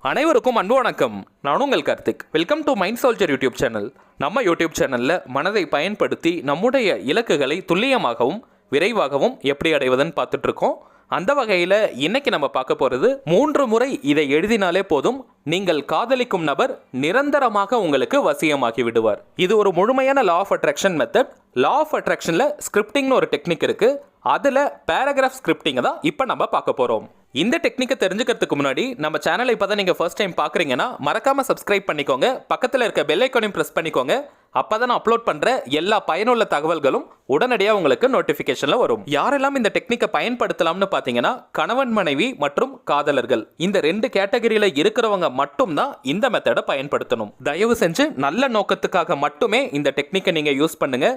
அனைவருக்கும் அன்பு வணக்கம். நான் உங்கள் Karthik. Welcome to mind soldier YouTube channel. நம்ம யூடியூப் சேனலில் மனதை பயன்படுத்தி நம்முடைய இலக்குகளை துல்லியமாகவும் விரைவாகவும் எப்படி அடைவதுன்னு பார்த்துட்டு இருக்கோம். அந்த வகையில் இன்னைக்கு நம்ம பார்க்க போகிறது 3 முறை இதை எழுதினாலே போதும், நீங்கள் காதலிக்கும் நபர் நிரந்தரமாக உங்களுக்கு வசியமாகி விடுவார். இது ஒரு முழுமையான law of attraction method. Law of அட்ராக்ஷனில் ஸ்கிரிப்டிங்னு ஒரு டெக்னிக் இருக்குது. அதில் பேராகிராஃப் ஸ்கிரிப்டிங்கை தான் இப்போ நம்ம பார்க்க போகிறோம். இந்த டெக்னிக்கை தெரிஞ்சுக்கிறதுக்கு முன்னாடி நம்ம சேனலை இப்போ தான் நீங்கள் ஃபர்ஸ்ட் டைம் பார்க்குறீங்கன்னா மறக்காமல் சப்ஸ்கிரைப் பண்ணிக்கோங்க. பக்கத்தில் இருக்க பெல் ஐக்கானையும் ப்ரெஸ் பண்ணிக்கோங்க. அப்போ தான் நான் அப்லோட் பண்ணுற எல்லா பயனுள்ள தகவல்களும் உடனடியாக உங்களுக்கு நோட்டிஃபிகேஷனில் வரும். யாரெல்லாம் இந்த டெக்னிக்கை பயன்படுத்தலாம்னு பார்த்தீங்கன்னா, கணவன் மனைவி மற்றும் காதலர்கள், இந்த 2 கேட்டகரியில் இருக்கிறவங்க மட்டும்தான் இந்த மெத்தடை பயன்படுத்தணும். தயவு செஞ்சு நல்ல நோக்கத்துக்காக மட்டுமே இந்த டெக்னிக்கை நீங்கள் யூஸ் பண்ணுங்க.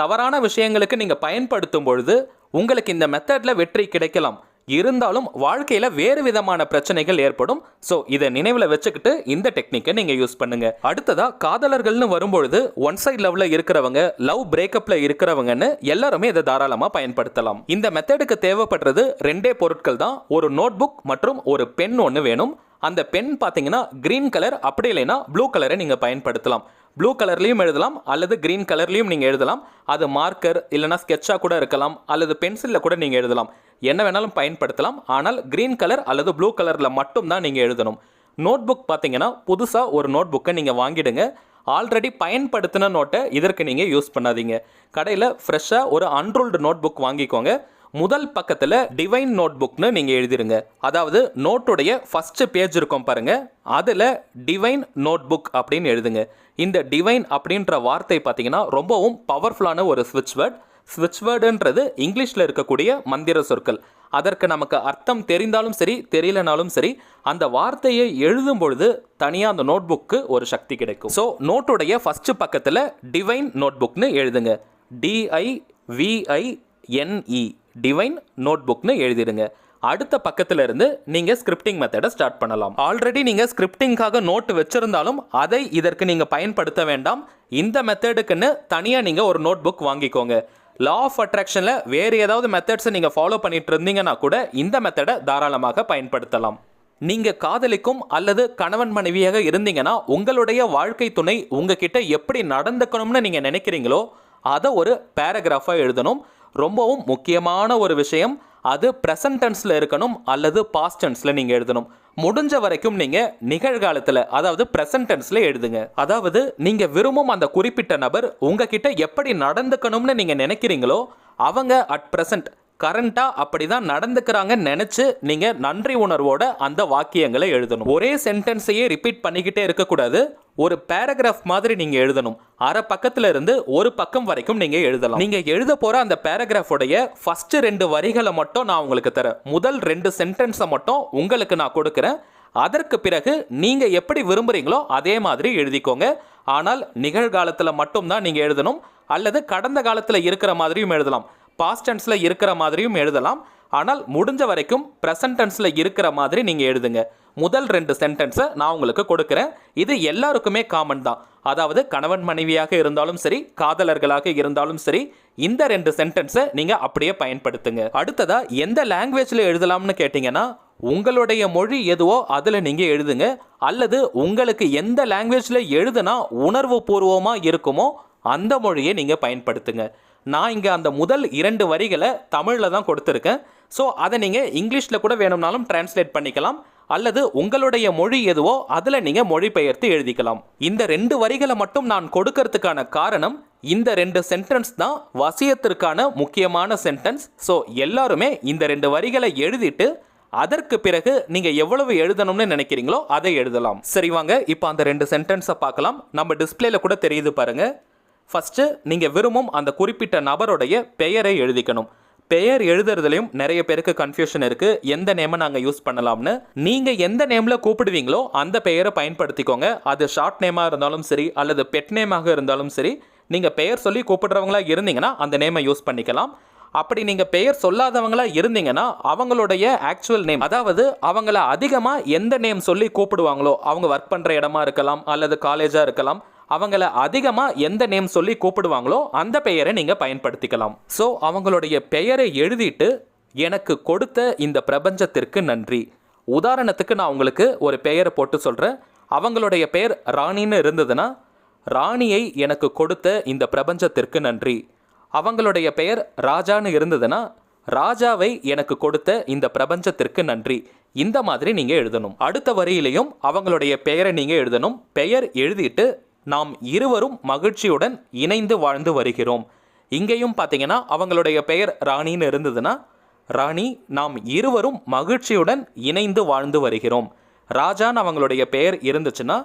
தவறான விஷயங்களுக்கு நீங்கள் பயன்படுத்தும் பொழுது உங்களுக்கு இந்த மெத்தடில் வெற்றி கிடைக்கலாம், இருந்தாலும் வாழ்க்கையில் வேறு விதமான பிரச்சனைகள் ஏற்படும். ஸோ இதை நினைவில் வச்சுக்கிட்டு இந்த டெக்னிக்கை நீங்கள் யூஸ் பண்ணுங்க. அடுத்ததா காதலர்கள்னு வரும்பொழுது ஒன் சைட் லவ்ல இருக்கிறவங்க, லவ் பிரேக்கப்ல இருக்கிறவங்கன்னு எல்லாருமே இதை தாராளமாக பயன்படுத்தலாம். இந்த மெத்தடுக்கு தேவைப்படுறது 2 பொருட்கள் தான். ஒரு நோட் புக் மற்றும் ஒரு பென் ஒன்று வேணும். அந்த பென் பார்த்தீங்கன்னா கிரீன் கலர், அப்படி இல்லைன்னா ப்ளூ கலரை நீங்கள் பயன்படுத்தலாம். ப்ளூ கலர்லையும் எழுதலாம் அல்லது கிரீன் கலர்லையும் நீங்கள் எழுதலாம். அது மார்க்கர் இல்லைனா ஸ்கெட்சாக கூட இருக்கலாம், அல்லது பென்சிலில் கூட நீங்கள் எழுதலாம். என்ன வேணாலும் பயன்படுத்தலாம். ஆனால் கிரீன் கலர் அல்லது ப்ளூ கலரில் மட்டும் தான் நீங்கள் எழுதணும். நோட் புக் பார்த்தீங்கன்னா புதுசாக ஒரு நோட் புக்கை நீங்கள் வாங்கிடுங்க. ஆல்ரெடி பயன்படுத்தின நோட்டை இதற்கு நீங்கள் யூஸ் பண்ணாதீங்க. கடையில் ஃப்ரெஷ்ஷாக ஒரு அன்ரூல்டு நோட் புக் வாங்கிக்கோங்க. முதல் பக்கத்தில் டிவைன் நோட் புக்னு நீங்கள் எழுதிருங்க. அதாவது நோட்டுடைய ஃபர்ஸ்ட் பேஜ் இருக்கும் பாருங்க, அதில் டிவைன் நோட் புக் அப்படின்னு எழுதுங்க. இந்த டிவைன் அப்படின்ற வார்த்தை பார்த்தீங்கன்னா ரொம்பவும் பவர்ஃபுல்லான ஒரு ஸ்விட்ச் வேர்ட். ஸ்விட்ச் வேர்டுன்றது இங்கிலீஷில் இருக்கக்கூடிய மந்திர சொற்கள். அதற்கு நமக்கு அர்த்தம் தெரிந்தாலும் சரி தெரியலனாலும் சரி, அந்த வார்த்தையை எழுதும் பொழுது தனியாக அந்த நோட் புக்கு ஒரு சக்தி கிடைக்கும். ஸோ நோட்டுடைய ஃபர்ஸ்ட் பக்கத்தில் டிவைன் நோட் புக்னு எழுதுங்க. DIVINE டிவைன் நோட் புக்னு எழுதிடுங்க. அடுத்த பக்கத்தில் இருந்து நீங்கள் ஸ்கிரிப்டிங் மெத்தடை ஸ்டார்ட் பண்ணலாம். ஆல்ரெடி நீங்கள் ஸ்கிரிப்டிங்காக நோட்டு வச்சிருந்தாலும் அதை இதற்கு நீங்கள் பயன்படுத்த வேண்டாம். இந்த மெத்தடுக்குன்னு தனியாக நீங்கள் ஒரு நோட் புக் வாங்கிக்கோங்க. லா ஆஃப் அட்ராக்ஷனில் வேறு ஏதாவது மெத்தட்ஸை நீங்கள் ஃபாலோ பண்ணிட்டு இருந்தீங்கன்னா கூட இந்த மெத்தடை தாராளமாக பயன்படுத்தலாம். நீங்கள் காதலிக்கும் அல்லது கணவன் மனைவியாக இருந்தீங்கன்னா உங்களுடைய வாழ்க்கை துணை உங்ககிட்ட எப்படி நடந்துக்கணும்னு நீங்கள் நினைக்கிறீங்களோ அதை ஒரு பேராகிராஃபாக எழுதணும். ரொம்பவும் முக்கியமான ஒரு விஷயம், அது ப்ரெசன்ட் டென்ஸில் இருக்கணும் அல்லது பாஸ்ட் டென்ஸில் நீங்கள் எழுதணும். முடிஞ்ச வரைக்கும் நீங்கள் நிகழ்காலத்தில், அதாவது ப்ரெசன்ட் டென்ஸில் எழுதுங்க. அதாவது நீங்கள் விரும்பும் அந்த குறிப்பிட்ட நபர் உங்ககிட்ட எப்படி நடந்துக்கணும்னு நீங்கள் நினைக்கிறீங்களோ அவங்க அட் ப்ரெசன்ட் கரண்டாக அப்படி தான் நடந்துக்கிறாங்கன்னு நினச்சி நீங்கள் நன்றி உணர்வோட அந்த வாக்கியங்களை எழுதணும். ஒரே சென்டென்ஸையே ரிப்பீட் பண்ணிக்கிட்டே இருக்கக்கூடாது. ஒரு பேராகிராஃப் மாதிரி நீங்கள் எழுதணும். அரை பக்கத்தில் இருந்து ஒரு பக்கம் வரைக்கும் நீங்கள் எழுதலாம். நீங்கள் எழுத போகிற அந்த பேராகிராஃபோடைய ஃபர்ஸ்ட் 2 வரிகளை மட்டும் நான் உங்களுக்கு தரேன். முதல் 2 சென்டென்ஸை மட்டும் உங்களுக்கு நான் கொடுக்குறேன். அதற்கு பிறகு நீங்கள் எப்படி விரும்புகிறீங்களோ அதே மாதிரி எழுதிக்கோங்க. ஆனால் நிகழ்காலத்தில் மட்டும்தான் நீங்கள் எழுதணும், அல்லது கடந்த காலத்தில் இருக்கிற மாதிரியும் எழுதலாம், பாஸ்ட் டென்ஸில் இருக்கிற மாதிரியும் எழுதலாம். ஆனால் முடிஞ்ச வரைக்கும் ப்ரெசன்ட் டென்ஸில் இருக்கிற மாதிரி நீங்கள் எழுதுங்க. முதல் 2 சென்டென்ஸை நான் உங்களுக்கு கொடுக்குறேன். இது எல்லாருக்குமே காமன் தான். அதாவது கணவன் மனைவியாக இருந்தாலும் சரி, காதலர்களாக இருந்தாலும் சரி, இந்த 2 சென்டென்ஸை நீங்கள் அப்படியே பயன்படுத்துங்க. அடுத்ததாக எந்த லாங்குவேஜில் எழுதலாம்னு கேட்டிங்கன்னா, உங்களுடைய மொழி எதுவோ அதில் நீங்கள் எழுதுங்க. அல்லது உங்களுக்கு எந்த லாங்குவேஜில் எழுதுனா உணர்வு பூர்வமாக இருக்குமோ அந்த மொழியை நீங்கள் பயன்படுத்துங்க. நான் இங்கே அந்த முதல் 2 வரிகளை தமிழில் தான் கொடுத்துருக்கேன். ஸோ அதை நீங்கள் இங்கிலீஷில் கூட வேணும்னாலும் டிரான்ஸ்லேட் பண்ணிக்கலாம், அல்லது உங்களுடைய மொழி எதுவோ அதில் நீங்கள் மொழிபெயர்த்து எழுதிக்கலாம். இந்த 2 வரிகளை மட்டும் நான் கொடுக்கறதுக்கான காரணம், இந்த 2 சென்டென்ஸ் தான் வசியத்திற்கான முக்கியமான சென்டென்ஸ். ஸோ எல்லாருமே இந்த 2 வரிகளை எழுதிட்டு அதற்கு பிறகு நீங்கள் எவ்வளவு எழுதணும்னு நினைக்கிறீங்களோ அதை எழுதலாம். சரி வாங்க, இப்போ அந்த 2 சென்டென்ஸை பார்க்கலாம். நம்ம டிஸ்பிளேல கூட தெரியுது பாருங்க. ஃபர்ஸ்ட் நீங்கள் விரும்பும் அந்த குறிப்பிட்ட நபருடைய பெயரை எழுதிக்கணும். பெயர் எழுதுறதுலையும் நிறைய பேருக்கு கன்ஃபியூஷன் இருக்கு, எந்த நேமை நாங்கள் யூஸ் பண்ணலாம்னு. நீங்கள் எந்த நேமில் கூப்பிடுவீங்களோ அந்த பெயரை பயன்படுத்திக்கோங்க. அது ஷார்ட் நேமாக இருந்தாலும் சரி அல்லது பெட் நேமாக இருந்தாலும் சரி, நீங்கள் பெயர் சொல்லி கூப்பிடுறவங்களா இருந்தீங்கன்னா அந்த நேமை யூஸ் பண்ணிக்கலாம். அப்படி நீங்கள் பெயர் சொல்லாதவங்களா இருந்தீங்கன்னா அவங்களுடைய ஆக்சுவல் நேம், அதாவது அவங்கள அதிகமாக எந்த நேம் சொல்லி கூப்பிடுவாங்களோ, அவங்க ஒர்க் பண்ணுற இடமா இருக்கலாம் அல்லது காலேஜாக இருக்கலாம், அவங்கள அதிகமாக எந்த நேம் சொல்லி கூப்பிடுவாங்களோ அந்த பெயரை நீங்கள் பயன்படுத்திக்கலாம். ஸோ அவங்களுடைய பெயரை எழுதிட்டு, எனக்கு கொடுத்த இந்த பிரபஞ்சத்திற்கு நன்றி, உதாரணத்துக்கு நான் உங்களுக்கு ஒரு பெயரை போட்டு சொல்கிறேன். அவங்களுடைய பெயர் ராணின்னு இருந்ததுன்னா, ராணியை எனக்கு கொடுத்த இந்த பிரபஞ்சத்திற்கு நன்றி. அவங்களுடைய பெயர் ராஜான்னு இருந்ததுன்னா, ராஜாவை எனக்கு கொடுத்த இந்த பிரபஞ்சத்திற்கு நன்றி. இந்த மாதிரி நீங்கள் எழுதணும். அடுத்த வரியிலையும் அவங்களுடைய பெயரை நீங்கள் எழுதணும். பெயர் எழுதிட்டு நாம் இருவரும் மகிழ்ச்சியுடன் இணைந்து வாழ்ந்து வருகிறோம். இங்கேயும் பார்த்தீங்கன்னா அவங்களுடைய பெயர் ராணின்னு இருந்ததுன்னா, ராணி நாம் இருவரும் மகிழ்ச்சியுடன் இணைந்து வாழ்ந்து வருகிறோம். ராஜான்னு அவங்களுடைய பெயர் இருந்துச்சுன்னா,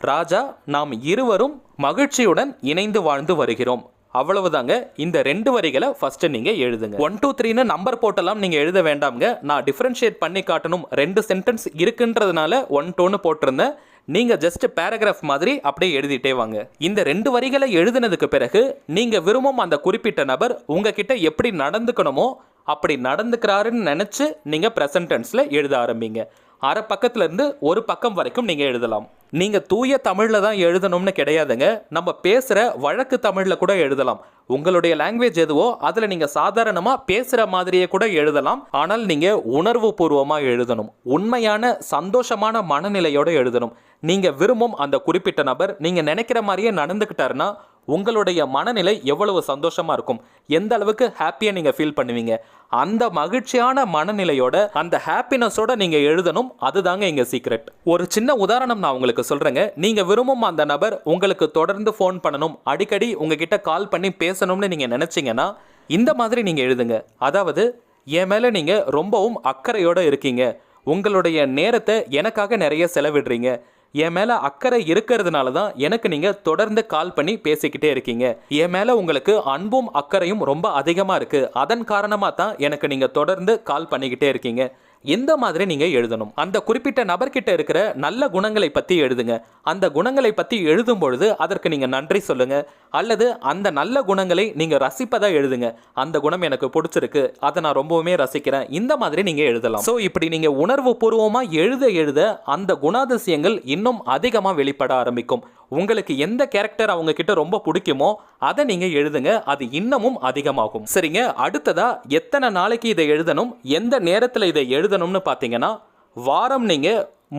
ராஜா நாம் இருவரும் மகிழ்ச்சியுடன் இணைந்து வாழ்ந்து வருகிறோம். அவ்வளவுதாங்க. இந்த 2 வரிகளை ஃபர்ஸ்ட் நீங்க எழுதுங்க. 1 2 3ன்னு நம்பர் போட்டெல்லாம் நீங்க எழுத வேண்டாம்ங்க. நான் டிஃபரன்ஷியேட் பண்ணி காட்டணும். 2 சென்டென்ஸ் இருக்குன்றதுனால 1 2ன்னு போட்டிருந்தேன். நீங்க ஜஸ்ட் பேராகிராஃப் மாதிரி அப்படியே எழுதிட்டே வாங்க. இந்த 2 வரிகளை எழுதினதுக்கு பிறகு நீங்க விரும்பும் அந்த குறிப்பிட்ட நபர் உங்ககிட்ட எப்படி நடந்துக்கணுமோ அப்படி நடந்துக்கிறாருன்னு நினைச்சு நீங்க பிரசன்ட் டென்ஸ்ல எழுத ஆரம்பிங்க. அரை பக்கத்துல இருந்து ஒரு பக்கம் வரைக்கும் நீங்க எழுதலாம். நீங்க தூய தமிழ்ல தான் எழுதணும்னு கிடையாதுங்க. நம்ம பேசுற வழக்கு தமிழ்ல கூட எழுதலாம். உங்களுடைய லாங்குவேஜ் எதுவோ அதுல நீங்க சாதாரணமா பேசுற மாதிரியே கூட எழுதலாம். ஆனால் நீங்க உணர்வு பூர்வமா எழுதணும். உண்மையான சந்தோஷமான மனநிலையோட எழுதணும். நீங்க விரும்பும் அந்த குறிப்பிட்ட நபர் நீங்க நினைக்கிற மாதிரியே நடந்துக்கிட்டாருன்னா உங்களுடைய மனநிலை எவ்வளவு சந்தோஷமா இருக்கும், எந்த அளவுக்கு ஹாப்பியா நீங்க ஃபீல் பண்ணுவீங்க. அந்த மகிழ்ச்சியான மனநிலையோட அந்த ஹாப்பினஸோட நீங்க எழுதணும். அதுதாங்க இங்க சீக்ரெட். ஒரு சின்ன உதாரணம் நான் உங்களுக்கு சொல்றேங்க. நீங்க விரும்பும் அந்த நபர் உங்களுக்கு தொடர்ந்து ஃபோன் பண்ணணும், அடிக்கடி உங்ககிட்ட கால் பண்ணி பேசணும்னு நீங்க நினைச்சீங்கன்னா இந்த மாதிரி நீங்க எழுதுங்க. அதாவது, என் மேல நீங்க ரொம்பவும் அக்கறையோட இருக்கீங்க, உங்களுடைய நேரத்தை எனக்காக நிறைய செலவிடுறீங்க, என் மேல அக்கறை இருக்கிறதுனால தான் எனக்கு நீங்க தொடர்ந்து கால் பண்ணி பேசிக்கிட்டே இருக்கீங்க, என் மேல உங்களுக்கு அன்பும் அக்கறையும் ரொம்ப அதிகமா இருக்கு, அதன் காரணமா தான் எனக்கு நீங்க தொடர்ந்து கால் பண்ணிக்கிட்டே இருக்கீங்க. இந்த மாதிரி நீங்க எழுதணும். அந்த குறிப்பிட்ட நபர்கிட்ட இருக்கிற நல்ல குணங்களை பத்தி எழுதுங்க. அந்த குணங்களை பத்தி எழுதும் பொழுது அதற்கு நீங்க நன்றி சொல்லுங்க. அல்லது அந்த நல்ல குணங்களை நீங்க ரசிப்பதா எழுதுங்க. அந்த குணம் எனக்கு பிடிச்சிருக்கு, அதை நான் ரொம்பவுமே ரசிக்கிறேன். இந்த மாதிரி நீங்க எழுதலாம். ஸோ இப்படி நீங்க உணர்வு பூர்வமா எழுத எழுத அந்த குணாதிசயங்கள் இன்னும் அதிகமா வெளிப்பட ஆரம்பிக்கும். உங்களுக்கு எந்த கேரக்டர் அவங்க கிட்ட ரொம்ப பிடிக்குமோ அதை நீங்க எழுதுங்க. அது இன்னமும் அதிகமாகும். சரிங்க, அடுத்ததா எத்தனை நாளைக்கு இதை எழுதணும், எந்த நேரத்தில் இதை எழுதணும்னு பார்த்தீங்கன்னா, வாரம் நீங்க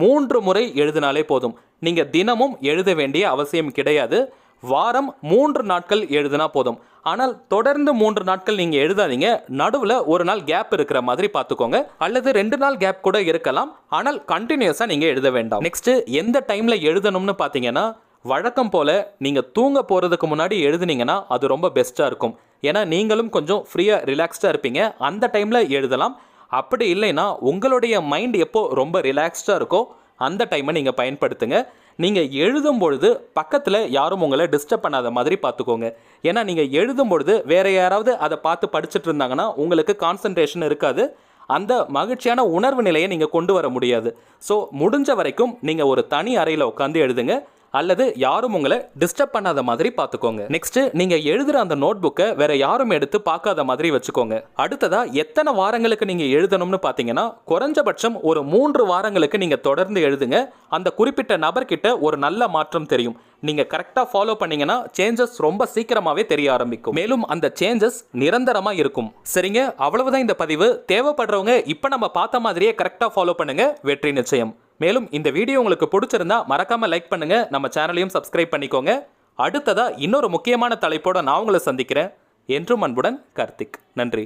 3 முறை எழுதினாலே போதும். நீங்க தினமும் எழுத வேண்டிய அவசியம் கிடையாது. வாரம் 3 நாட்கள் எழுதினா போதும். ஆனால் தொடர்ந்து 3 நாட்கள் நீங்க எழுதாதீங்க. நடுவில் ஒரு நாள் கேப் இருக்கிற மாதிரி பார்த்துக்கோங்க. அல்லது 2 நாள் கேப் கூட இருக்கலாம். ஆனால் கண்டினியூஸா நீங்க எழுத வேண்டாம். நெக்ஸ்ட், எந்த டைம்ல எழுதணும்னு பார்த்தீங்கன்னா, வழக்கம் போல நீங்க தூங்க போறதுக்கு முன்னாடி எழுதுனீங்கன்னா அது ரொம்ப பெஸ்டா இருக்கும். ஏன்னா நீங்களும் கொஞ்சம் ஃப்ரீயா ரிலாக்ஸ்டா இருப்பீங்க. அந்த டைம்ல எழுதலாம். அப்படி இல்லைன்னா உங்களுடைய மைண்ட் எப்போ ரொம்ப ரிலாக்ஸ்டா இருக்கோ அந்த டைமை நீங்க பயன்படுத்துங்க. நீங்க எழுதும் பொழுது பக்கத்தில் யாரும் உங்களை டிஸ்டர்ப் பண்ணாத மாதிரி பார்த்துக்கோங்க. ஏன்னா நீங்க எழுதும் பொழுது வேற யாராவது அதை பார்த்து படிச்சுட்டு இருந்தாங்கன்னா உங்களுக்கு கான்சன்ட்ரேஷன் இருக்காது. அந்த மகிழ்ச்சியான உணர்வு நிலையை நீங்க கொண்டு வர முடியாது. ஸோ முடிஞ்ச வரைக்கும் நீங்க ஒரு தனி அறையில் உட்காந்து எழுதுங்க. அல்லது யாரும் உங்களை டிஸ்டர்ப் பண்ணாத மாதிரி பார்த்துக்கோங்க. நெக்ஸ்ட், நீங்க எழுதுற அந்த நோட் புக்கை வேற யாரும் எடுத்து பார்க்காத மாதிரி வச்சுக்கோங்க. அடுத்ததா எத்தனை வாரங்களுக்கு நீங்க எழுதணும்னு பார்த்தீங்கன்னா, குறைஞ்சபட்சம் ஒரு 3 வாரங்களுக்கு நீங்க தொடர்ந்து எழுதுங்க. அந்த குறிப்பிட்ட நபர்கிட்ட ஒரு நல்ல மாற்றம் தெரியும். நீங்க கரெக்டா ஃபாலோ பண்ணீங்கன்னா சேஞ்சஸ் ரொம்ப சீக்கிரமாவே தெரிய ஆரம்பிக்கும். மேலும் அந்த சேஞ்சஸ் நிரந்தரமா இருக்கும். சரிங்க, அவ்வளவுதான் இந்த பதிவு. தேவைப்படுறவங்க இப்ப நம்ம பார்த்த மாதிரியே கரெக்டா ஃபாலோ பண்ணுங்க, வெற்றி நிச்சயம். மேலும் இந்த வீடியோ உங்களுக்கு பிடிச்சிருந்தா மறக்காம லைக் பண்ணுங்க, நம்ம சேனலையும் சப்ஸ்கிரைப் பண்ணிக்கோங்க. அடுத்ததா இன்னொரு முக்கியமான தலைப்போட நான் உங்களை சந்திக்கிறேன். என்றும் அன்புடன் கார்த்திக். நன்றி.